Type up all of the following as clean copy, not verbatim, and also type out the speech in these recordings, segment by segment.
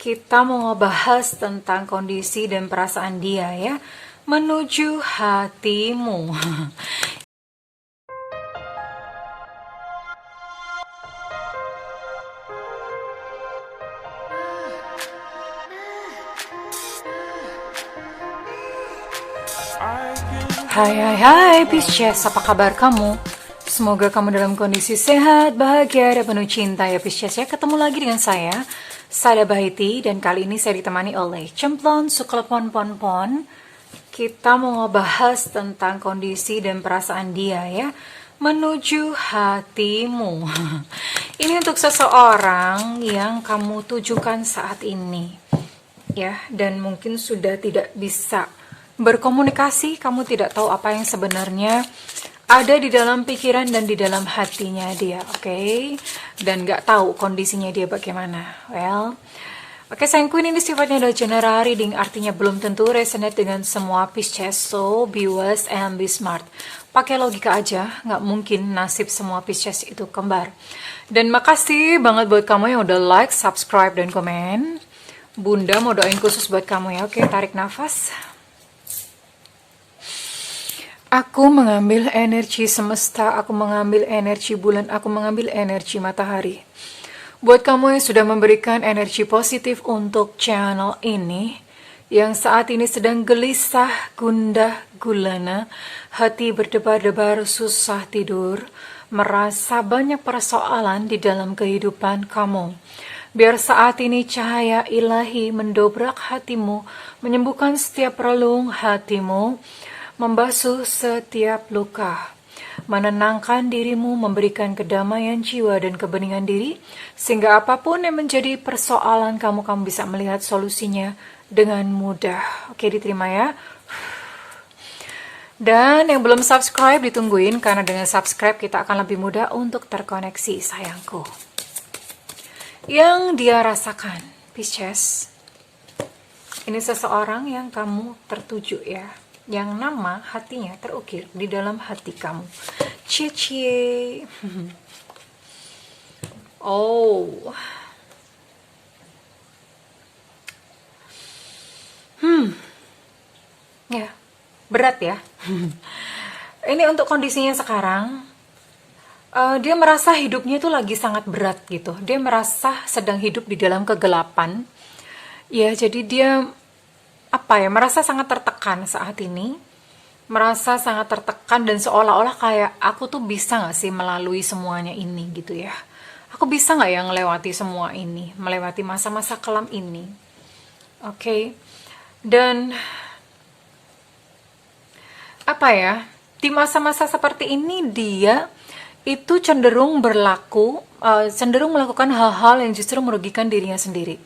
Kita mau ngebahas tentang kondisi dan perasaan dia ya, menuju hatimu. Hai Pisces, apa kabar kamu? Semoga kamu dalam kondisi sehat, bahagia, dan penuh cinta ya Pisces ya. Ketemu lagi dengan saya, Sada Bahiti, dan kali ini saya ditemani oleh Cemplon Suklepon Pon Pon. Kita mau ngebahas tentang kondisi dan perasaan dia ya, menuju hatimu. Ini untuk seseorang yang kamu tujukan saat ini ya, dan mungkin sudah tidak bisa berkomunikasi, kamu tidak tahu apa yang sebenarnya ada di dalam pikiran dan di dalam hatinya dia, oke? Dan gak tahu kondisinya dia bagaimana. Oke, sayangku, ini sifatnya adalah general reading, artinya belum tentu resonate dengan semua Pisces, so be wise and be smart. Pakai logika aja, gak mungkin nasib semua Pisces itu kembar. Dan makasih banget buat kamu yang udah like, subscribe, dan komen. Bunda mau doain khusus buat kamu ya, oke? Tarik nafas. Aku mengambil energi semesta, aku mengambil energi bulan, aku mengambil energi matahari. Buat kamu yang sudah memberikan energi positif untuk channel ini, yang saat ini sedang gelisah, gundah, gulana, hati berdebar-debar, susah tidur, merasa banyak persoalan di dalam kehidupan kamu. Biar saat ini cahaya ilahi mendobrak hatimu, menyembuhkan setiap relung hatimu, membasuh setiap luka, menenangkan dirimu, memberikan kedamaian jiwa dan kebeningan diri, sehingga apapun yang menjadi persoalan kamu bisa melihat solusinya dengan mudah. Oke, diterima ya. Dan yang belum subscribe ditungguin, karena dengan subscribe kita akan lebih mudah untuk terkoneksi, sayangku. Yang dia rasakan, Pisces, ini seseorang yang kamu tertuju ya, yang nama hatinya terukir di dalam hati kamu. Cie. Oh. Ya, berat ya. Ini untuk kondisinya sekarang. Dia merasa hidupnya itu lagi sangat berat gitu. Dia merasa sedang hidup di dalam kegelapan. Ya, jadi dia merasa sangat tertekan saat ini, merasa sangat tertekan dan seolah-olah kayak aku tuh bisa gak sih melalui semuanya ini gitu ya, aku bisa gak ya melewati semua ini, melewati masa-masa kelam ini. Oke. Dan di masa-masa seperti ini dia itu cenderung melakukan hal-hal yang justru merugikan dirinya sendiri.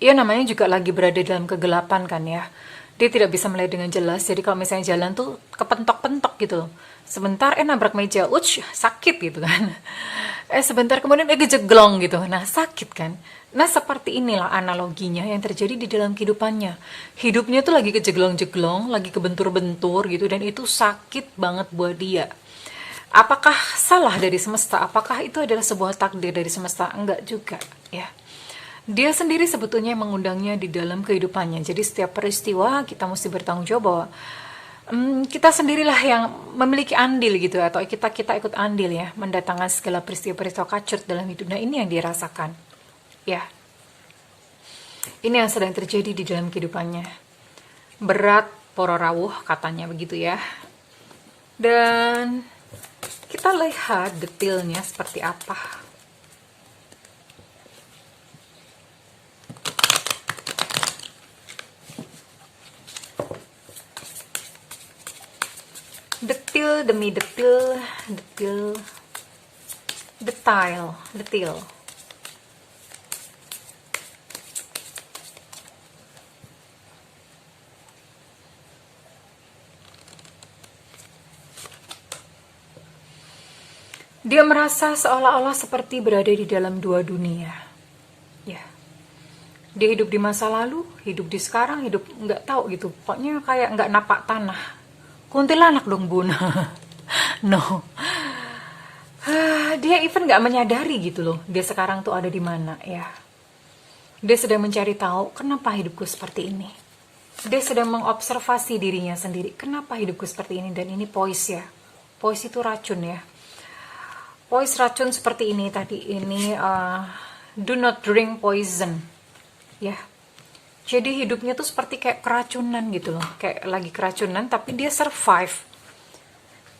Ia namanya juga lagi berada dalam kegelapan kan ya. Dia tidak bisa melihat dengan jelas. Jadi kalau misalnya jalan tuh kepentok-pentok gitu. Sebentar nabrak meja, sakit gitu kan. Sebentar kemudian kejeglong gitu. Nah, sakit kan. Nah, seperti inilah analoginya yang terjadi di dalam kehidupannya. Hidupnya tuh lagi kejeglong-jeglong, lagi kebentur-bentur gitu, dan itu sakit banget buat dia. Apakah salah dari semesta? Apakah itu adalah sebuah takdir dari semesta? Enggak juga ya. Dia sendiri sebetulnya mengundangnya di dalam kehidupannya. Jadi setiap peristiwa kita mesti bertanggung jawab bahwa kita sendirilah yang memiliki andil gitu, atau kita ikut andil ya, mendatangkan segala peristiwa-peristiwa kacur dalam hidup. Nah, ini yang dirasakan ya. Ini yang sedang terjadi di dalam kehidupannya. Berat poro rawuh katanya begitu ya. Dan kita lihat detailnya seperti apa. Detail demi detail. Dia merasa seolah-olah seperti berada di dalam dua dunia. Ya. Dia hidup di masa lalu, hidup di sekarang, hidup nggak tahu gitu. Pokoknya kayak nggak napak tanah. Kuntilanak dong bun. No. Dia even nggak menyadari gitu loh, dia sekarang tuh ada di mana ya. Dia sedang mencari tahu kenapa hidupku seperti ini. Dia sedang mengobservasi dirinya sendiri. Kenapa hidupku seperti ini? Dan ini poise ya. Poise itu racun ya. Poise racun seperti ini tadi. Ini do not drink poison. Ya. Jadi hidupnya tuh seperti kayak keracunan gitu loh. Kayak lagi keracunan tapi dia survive.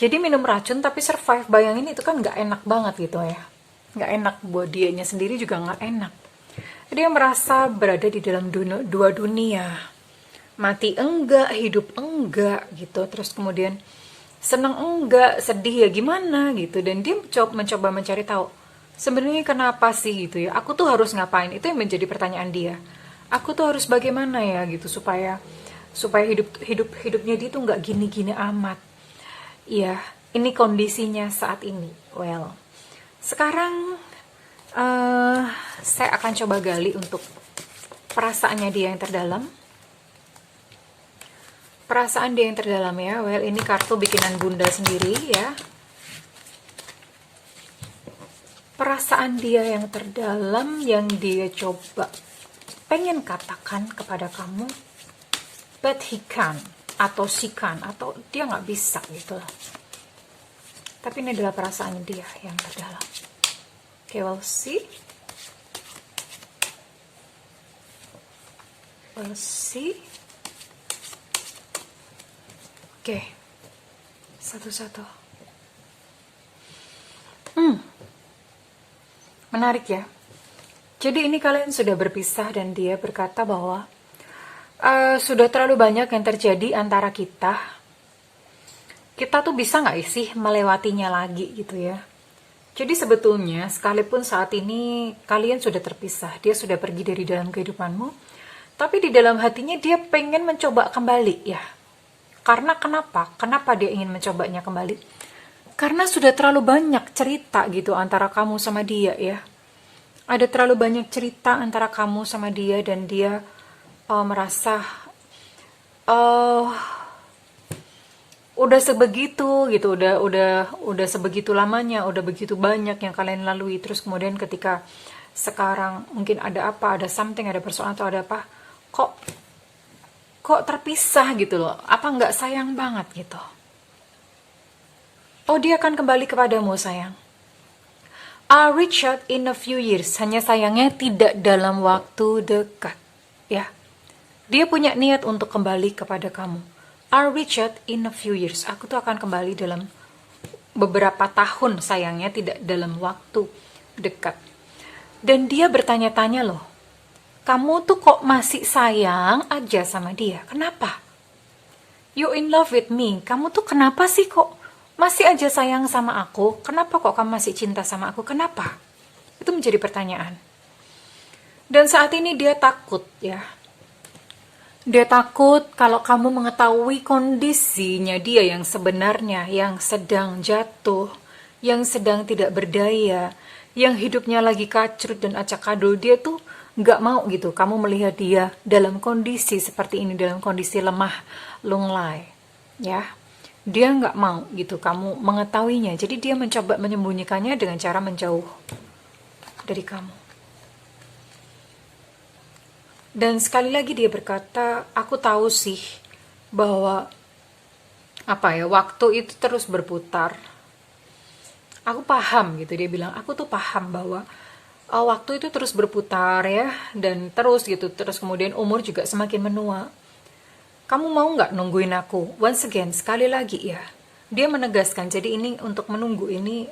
Jadi minum racun tapi survive. Bayangin itu kan gak enak banget gitu ya. Gak enak buat dianya sendiri juga gak enak. Dia merasa berada di dalam dua dunia. Mati enggak, hidup enggak gitu. Terus kemudian senang enggak, sedih ya gimana gitu. Dan dia mencoba mencari tahu. Sebenarnya kenapa sih gitu ya. Aku tuh harus ngapain? Itu yang menjadi pertanyaan dia. Aku tuh harus bagaimana ya gitu supaya hidupnya dia tuh nggak gini-gini amat. Iya, ini kondisinya saat ini. Well, sekarang saya akan coba gali untuk perasaannya dia yang terdalam. Perasaan dia yang terdalam ya. Well, ini kartu bikinan Bunda sendiri ya. Perasaan dia yang terdalam yang dia coba pengen katakan kepada kamu, but he can, atau she can, atau dia nggak bisa gitu loh. Tapi ini adalah perasaan dia yang terdalam. Okay, we'll see. We'll see. Oke, satu-satu. Menarik ya. Jadi ini kalian sudah berpisah dan dia berkata bahwa sudah terlalu banyak yang terjadi antara kita. Kita tuh bisa nggak sih melewatinya lagi gitu ya. Jadi sebetulnya sekalipun saat ini kalian sudah terpisah, dia sudah pergi dari dalam kehidupanmu, tapi di dalam hatinya dia pengen mencoba kembali ya. Karena kenapa? Kenapa dia ingin mencobanya kembali? Karena sudah terlalu banyak cerita gitu antara kamu sama dia ya. Ada terlalu banyak cerita antara kamu sama dia dan dia merasa udah sebegitu gitu, udah sebegitu lamanya, udah begitu banyak yang kalian lalui. Terus kemudian ketika sekarang mungkin ada apa, ada something, ada persoalan atau ada apa, kok terpisah gitu loh. Apa nggak sayang banget gitu? Oh, dia akan kembali kepadamu sayang. I'll reach out in a few years. Hanya sayangnya tidak dalam waktu dekat. Ya, dia punya niat untuk kembali kepada kamu. I'll reach out in a few years. Aku tuh akan kembali dalam beberapa tahun sayangnya, tidak dalam waktu dekat. Dan dia bertanya-tanya loh, kamu tuh kok masih sayang aja sama dia? Kenapa? You in love with me. Kamu tuh kenapa sih kok masih aja sayang sama aku? Kenapa kok kamu masih cinta sama aku? Kenapa? Itu menjadi pertanyaan. Dan saat ini dia takut ya. Dia takut kalau kamu mengetahui kondisinya dia yang sebenarnya, yang sedang jatuh, yang sedang tidak berdaya, yang hidupnya lagi kacrut dan acak-adul. Dia tuh gak mau gitu kamu melihat dia dalam kondisi seperti ini, dalam kondisi lemah, lunglai ya. Dia nggak mau gitu kamu mengetahuinya. Jadi dia mencoba menyembunyikannya dengan cara menjauh dari kamu. Dan sekali lagi dia berkata, aku tahu sih bahwa waktu itu terus berputar. Aku paham gitu, dia bilang, aku tuh paham bahwa waktu itu terus berputar ya, dan terus gitu, terus kemudian umur juga semakin menua. Kamu mau nggak nungguin aku? Once again, sekali lagi ya. Dia menegaskan, jadi ini untuk menunggu ini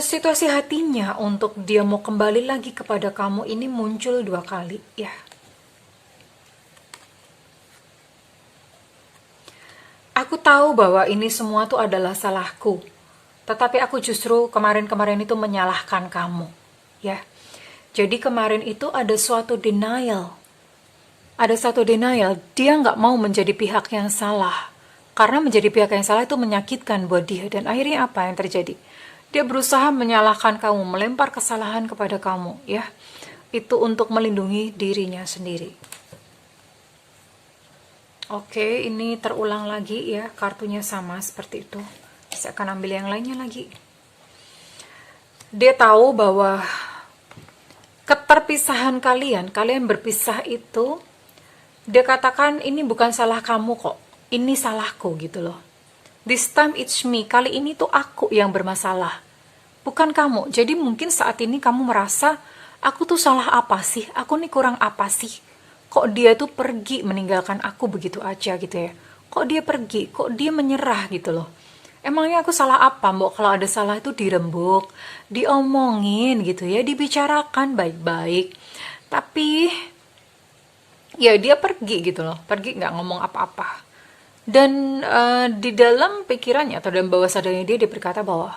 situasi hatinya untuk dia mau kembali lagi kepada kamu ini muncul 2 kali ya. Aku tahu bahwa ini semua tuh adalah salahku. Tetapi aku justru kemarin-kemarin itu menyalahkan kamu ya. Jadi kemarin itu ada suatu denial. Ada satu denial, dia nggak mau menjadi pihak yang salah. Karena menjadi pihak yang salah itu menyakitkan buat dia. Dan akhirnya apa yang terjadi? Dia berusaha menyalahkan kamu, melempar kesalahan kepada kamu. Ya, itu untuk melindungi dirinya sendiri. Oke, ini terulang lagi ya, kartunya sama seperti itu. Saya akan ambil yang lainnya lagi. Dia tahu bahwa keterpisahan kalian berpisah itu, dia katakan ini bukan salah kamu kok, ini salahku gitu loh. This time it's me, kali ini tuh aku yang bermasalah, bukan kamu. Jadi mungkin saat ini kamu merasa, aku tuh salah apa sih? Aku nih kurang apa sih? Kok dia tuh pergi meninggalkan aku begitu aja gitu ya? Kok dia pergi? Kok dia menyerah gitu loh? Emangnya aku salah apa, Mbok? Kalau ada salah itu dirembuk, diomongin gitu ya, dibicarakan baik-baik. Tapi ya dia pergi gitu loh, pergi nggak ngomong apa-apa. Dan di dalam pikirannya atau dalam bawah sadarnya dia berkata bahwa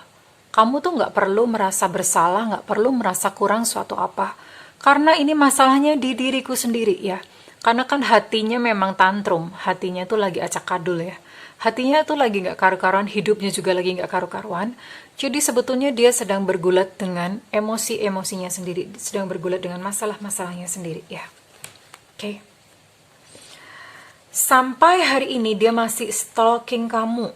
kamu tuh nggak perlu merasa bersalah, nggak perlu merasa kurang suatu apa, karena ini masalahnya di diriku sendiri ya. Karena kan hatinya memang tantrum, hatinya tuh lagi acak kadul ya, hatinya tuh lagi nggak karu-karuan, hidupnya juga lagi nggak karu-karuan. Jadi sebetulnya dia sedang bergulat dengan emosi-emosinya sendiri, sedang bergulat dengan masalah-masalahnya sendiri ya. Oke. Sampai hari ini dia masih stalking kamu.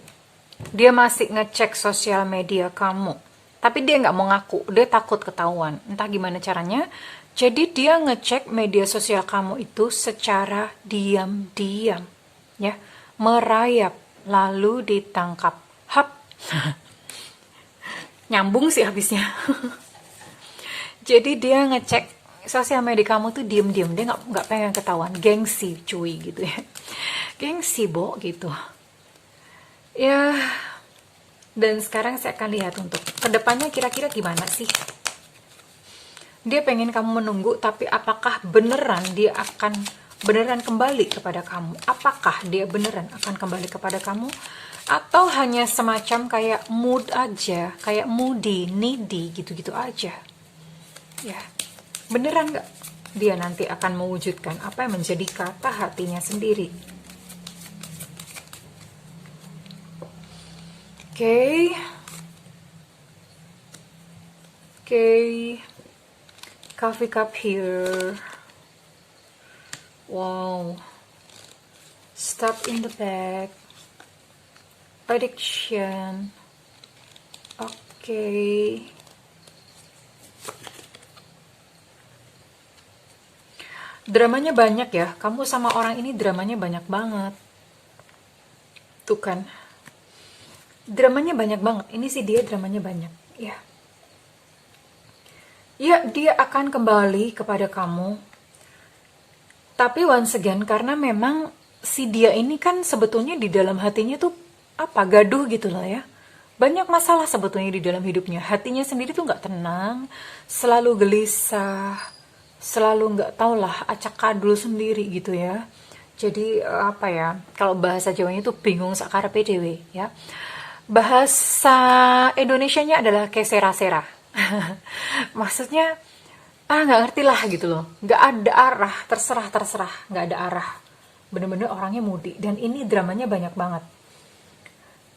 Dia masih ngecek sosial media kamu. Tapi dia nggak mau ngaku, dia takut ketahuan. Entah gimana caranya. Jadi dia ngecek media sosial kamu itu secara diam-diam. Ya, merayap, lalu ditangkap. Hap. Nyambung sih habisnya. Jadi dia ngecek sosial media kamu tuh diem-diem, dia nggak pengen ketahuan, gengsi cuy gitu ya, gengsi Bo gitu ya. Dan sekarang saya akan lihat untuk kedepannya kira-kira gimana sih. Dia pengen kamu menunggu, tapi apakah beneran dia akan beneran kembali kepada kamu? Apakah dia beneran akan kembali kepada kamu? Atau hanya semacam kayak mood aja, kayak moody, needy gitu-gitu aja ya. Beneran nggak dia nanti akan mewujudkan apa yang menjadi kata hatinya sendiri? Oke. Coffee cup here. Wow. Stop in the back. Prediction. Oke. Dramanya banyak ya, kamu sama orang ini dramanya banyak banget. Tuh kan, dramanya banyak banget, ini sih dia dramanya banyak ya. Ya, dia akan kembali kepada kamu. Tapi once again, karena memang si dia ini kan sebetulnya di dalam hatinya tuh apa, gaduh gitu lah ya. Banyak masalah sebetulnya di dalam hidupnya, hatinya sendiri tuh nggak tenang, selalu gelisah, selalu nggak tau lah, acak kadul sendiri gitu ya. Jadi apa ya, kalau bahasa Jawanya itu bingung sakara PDW ya. Bahasa Indonesianya adalah kesera-sera. Maksudnya nggak ngerti lah gitu loh, nggak ada arah, terserah, nggak ada arah. Bener-bener orangnya moody, dan ini dramanya banyak banget.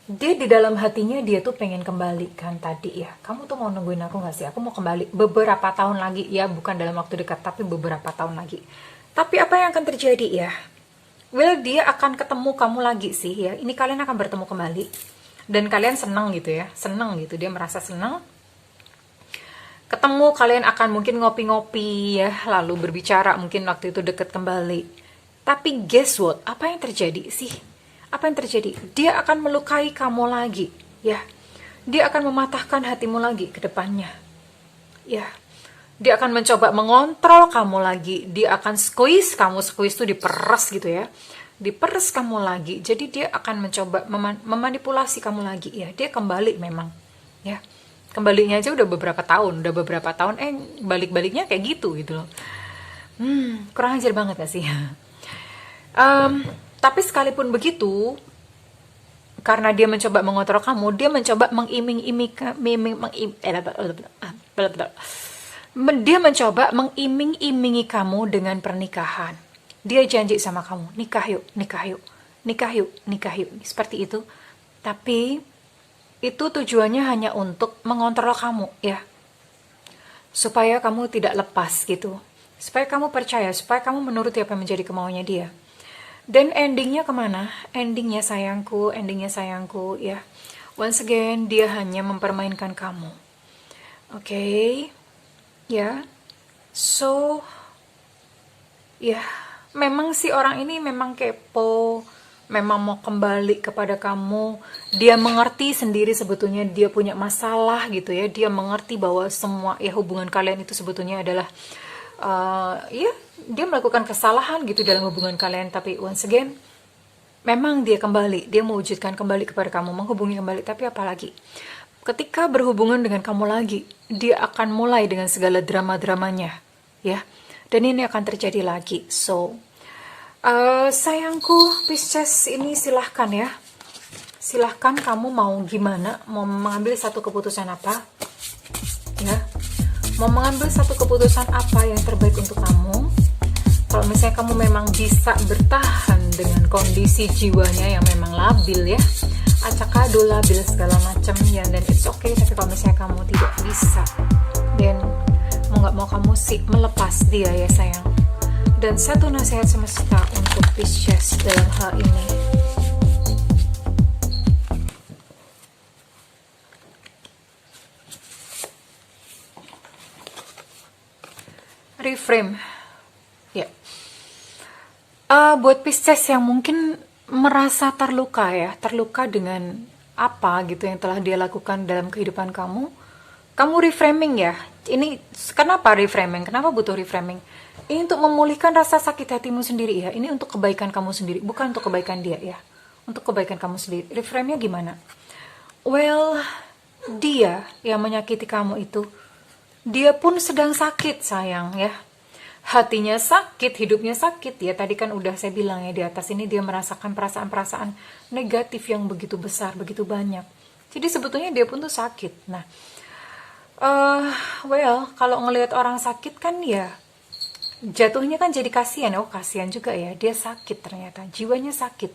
Dia di dalam hatinya dia tuh pengen kembali kan tadi ya. Kamu tuh mau nungguin aku gak sih? Aku mau kembali beberapa tahun lagi ya, bukan dalam waktu dekat tapi beberapa tahun lagi. Tapi apa yang akan terjadi ya? Well, dia akan ketemu kamu lagi sih ya. Ini kalian akan bertemu kembali dan kalian senang gitu ya, senang gitu, dia merasa senang. Ketemu, kalian akan mungkin ngopi-ngopi ya, lalu berbicara, mungkin waktu itu deket kembali. Tapi guess what? Apa yang terjadi sih? Apa yang terjadi? Dia akan melukai kamu lagi, ya. Dia akan mematahkan hatimu lagi ke depannya, ya. Dia akan mencoba mengontrol kamu lagi. Dia akan squeeze kamu, squeeze itu diperes gitu ya. Diperes kamu lagi. Jadi dia akan mencoba memanipulasi kamu lagi, ya. Dia kembali memang, ya. Kembalinya aja udah beberapa tahun, balik-baliknya kayak gitu loh. Kurang ajar banget gak sih? Tapi sekalipun begitu, karena dia mencoba mengontrol kamu, dia mencoba dia mencoba mengiming-imingi kamu dengan pernikahan. Dia janji sama kamu, nikah yuk, nikah yuk, nikah yuk, nikah yuk, seperti itu. Tapi itu tujuannya hanya untuk mengontrol kamu, ya, supaya kamu tidak lepas gitu, supaya kamu percaya, supaya kamu menuruti apa yang menjadi kemauannya dia. Dan endingnya kemana? Endingnya sayangku, ya. Once again, dia hanya mempermainkan kamu. Oke, ya. So, ya, memang si orang ini memang kepo, memang mau kembali kepada kamu. Dia mengerti sendiri sebetulnya dia punya masalah gitu ya. Dia mengerti bahwa semua ya hubungan kalian itu sebetulnya adalah ya dia melakukan kesalahan gitu dalam hubungan kalian. Tapi once again, memang dia kembali, dia mewujudkan kembali kepada kamu, menghubungi kembali. Tapi apalagi, ketika berhubungan dengan kamu lagi, dia akan mulai dengan segala drama-dramanya, ya. Dan ini akan terjadi lagi. So, sayangku, Pisces ini silahkan ya. Silahkan kamu mau gimana, mau mengambil satu keputusan apa, ya. Mau mengambil satu keputusan apa yang terbaik untuk kamu. Kalau misalnya kamu memang bisa bertahan dengan kondisi jiwanya yang memang labil ya, acak-ado labil segala macam ya, dan it's okay. Tapi kalau misalnya kamu tidak bisa, dan mau nggak mau kamu sih melepas dia ya sayang. Dan satu nasihat semesta untuk Pisces dalam hal ini, reframe ya. Buat Pisces yang mungkin merasa terluka ya, terluka dengan apa gitu yang telah dia lakukan dalam kehidupan kamu, kamu reframing ya. Ini kenapa reframing? Kenapa butuh reframing? Ini untuk memulihkan rasa sakit hatimu sendiri ya. Ini untuk kebaikan kamu sendiri, bukan untuk kebaikan dia ya. Untuk kebaikan kamu sendiri. Reframe-nya gimana? Well, dia yang menyakiti kamu itu, dia pun sedang sakit sayang ya. Hatinya sakit, hidupnya sakit ya. Tadi kan udah saya bilang ya, di atas ini dia merasakan perasaan-perasaan negatif yang begitu besar, begitu banyak. Jadi sebetulnya dia pun tuh sakit. Nah, well, kalau ngelihat orang sakit kan ya jatuhnya kan jadi kasihan. Oh, kasihan juga ya, dia sakit ternyata, jiwanya sakit.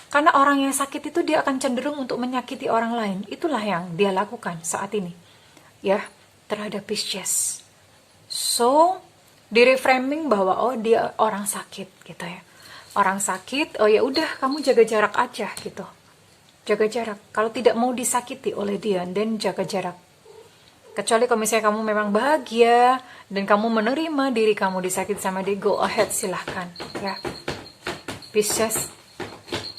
Karena orang yang sakit itu dia akan cenderung untuk menyakiti orang lain. Itulah yang dia lakukan saat ini ya, terhadap Pisces. So, di reframing bahwa oh dia orang sakit gitu ya. Orang sakit, oh ya udah kamu jaga jarak aja gitu. Jaga jarak. Kalau tidak mau disakiti oleh dia, dan jaga jarak. Kecuali kalau misalnya kamu memang bahagia dan kamu menerima diri kamu disakiti sama dia, go ahead, silahkan ya. Pisces,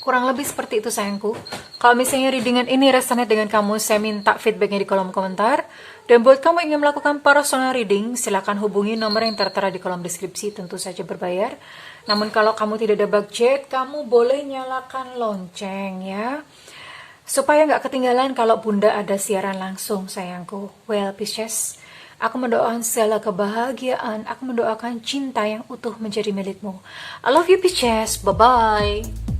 kurang lebih seperti itu sayangku. Kalau misalnya readingan ini resonate dengan kamu, saya minta feedbacknya di kolom komentar. Dan buat kamu yang ingin melakukan personal reading, silakan hubungi nomor yang tertera di kolom deskripsi, tentu saja berbayar. Namun kalau kamu tidak ada budget, kamu boleh nyalakan lonceng ya, supaya nggak ketinggalan kalau bunda ada siaran langsung sayangku. Well Pisces, aku mendoakan segala kebahagiaan, aku mendoakan cinta yang utuh menjadi milikmu. I love you Pisces, bye-bye.